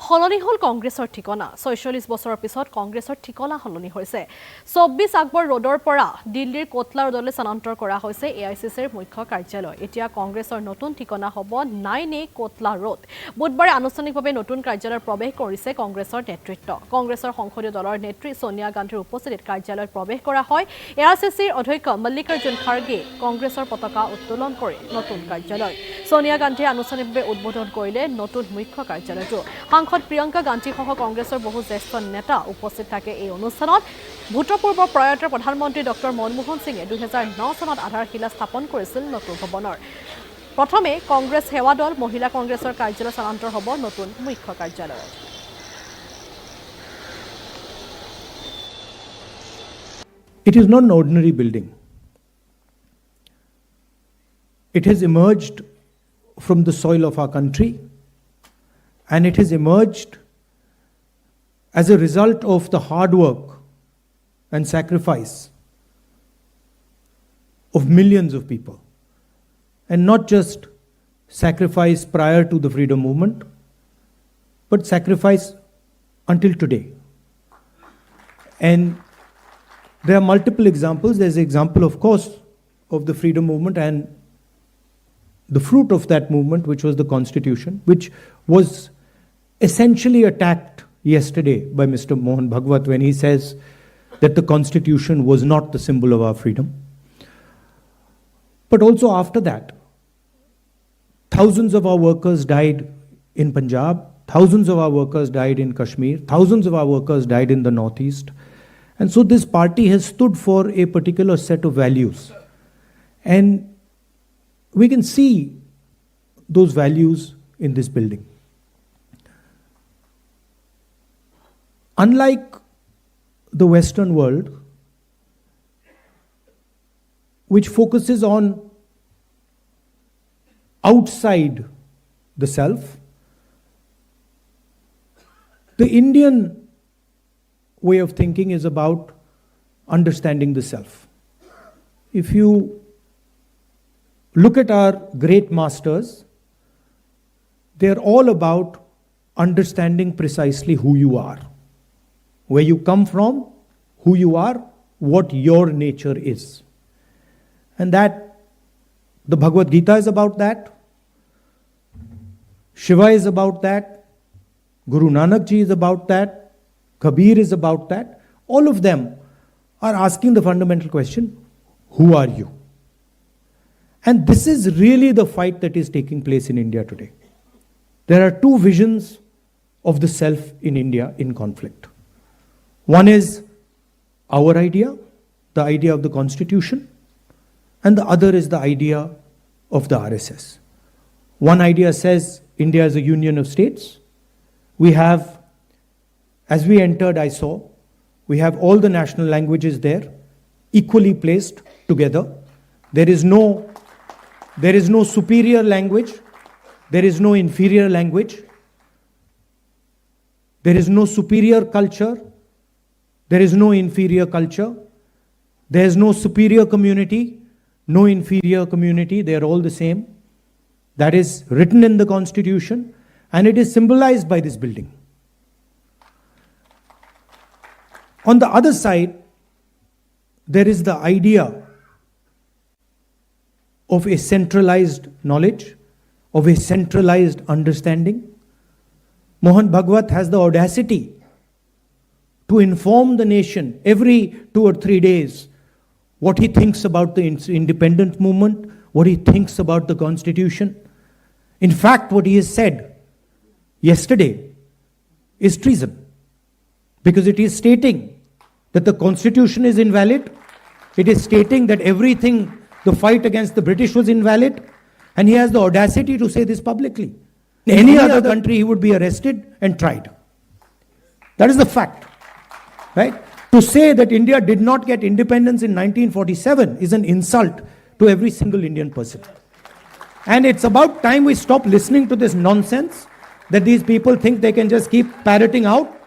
সলনি হল কংগ্ৰেছৰ ঠিকনা ৪৬ বছৰৰ পিছত কংগ্ৰেছৰ ঠিকনা সলনি হৈছে ২৪ আকবৰ ৰোডৰ পৰা দিল্লীৰ কোটলা ৰোডলৈ স্থানান্তৰ কৰা হৈছে AICCৰ মুখ্য কাৰ্যালয় এতিয়া কংগ্ৰেছৰ নতুন ঠিকনা হ'ব 9A কোটলা ৰোড বুধবাৰে আনুষ্ঠানিকভাৱে নতুন কাৰ্যালয়ৰ প্ৰৱেশ কৰিছে কংগ্ৰেছৰ নেতৃত্ব কংগ্ৰেছৰ সংসদীয় দলৰ নেত্ৰী সোনিয়া গান্ধীৰ উপস্থিতিত কাৰ্যালয়ত প্ৰৱেশ কৰা হয় AICCৰ অধ্যক্ষ মল্লিকাৰ্জুন খাৰ্গে কংগ্ৰেছৰ পতাকা উত্তোলন কৰি নতুন কাৰ্যালয় সোনিয়া গান্ধীয়ে আনুষ্ঠানিকভাৱে উদ্বোধন কৰিলে নতুন মুখ্য কাৰ্যালয়টো সাংসদ প্ৰিয়ংকা গান্ধী সহ কংগ্ৰেছৰ বহু জ্যেষ্ঠ নেতা উপস্থিত থাকে এই অনুষ্ঠানত ভূতপূৰ্ব প্ৰয়াত প্ৰধানমন্ত্ৰী ডক্টৰ মনমোহন সিঙে 2009 চনত আধাৰশিলা স্থাপন কৰিছিল নতুন ভৱনৰ প্ৰথমে কংগ্ৰেছ সেৱা দল মহিলা কংগ্ৰেছৰ কাৰ্যালয় স্থানান্তৰ হ'ব নতুন মুখ্য কাৰ্যালয়ত It is not an ordinary building. It has emerged from the soil of our country. And it has emerged as a result of the hard work and sacrifice of millions of people. And not just sacrifice prior to the freedom movement, but sacrifice until today. And there are multiple examples. There's the example, of course, of the freedom movement and the fruit of that movement, which was the Constitution, which was essentially attacked yesterday by Mr. Mohan Bhagwat when he says that the Constitution was not the symbol of our freedom. But also after that, thousands of our workers died in Punjab, thousands of our workers died in Kashmir, thousands of our workers died in the Northeast. And so this party has stood for a particular set of values. And we can see those values in this building. Unlike the Western world, which focuses on outside the self, the Indian way of thinking is about understanding the self. If you look at our great masters, they're all about understanding precisely who you are. Where you come from, who you are, what your nature is. And that, the Bhagavad Gita is about that. Shiva is about that. Guru Nanak Ji is about that. Kabir is about that. All of them are asking the fundamental question, who are you? And this is really the fight that is taking place in India today. There are two visions of the self in India in conflict. One is our idea, the idea of the Constitution, and the other is the idea of the RSS. One idea says India is a union of states. We have, as we entered, I saw, we have all the national languages there, equally placed together. There is no superior language. There is no inferior language. There is no superior culture. There is no inferior culture. There is no superior community, no inferior community. They are all the same. That is written in the Constitution, and it is symbolized by this building. On the other side, there is the idea of a centralized knowledge, of a centralized understanding. Mohan Bhagwat has the audacity to inform the nation every 2 or 3 days what he thinks about the independent movement, what he thinks about the Constitution. In fact, what he has said yesterday is treason, because it is stating that the Constitution is invalid, it is stating that everything, the fight against the British was invalid, and he has the audacity to say this publicly. In any other country, he would be arrested and tried. That is the fact. Right? To say that India did not get independence in 1947 is an insult to every single Indian person. And it's about time we stop listening to this nonsense that these people think they can just keep parroting out.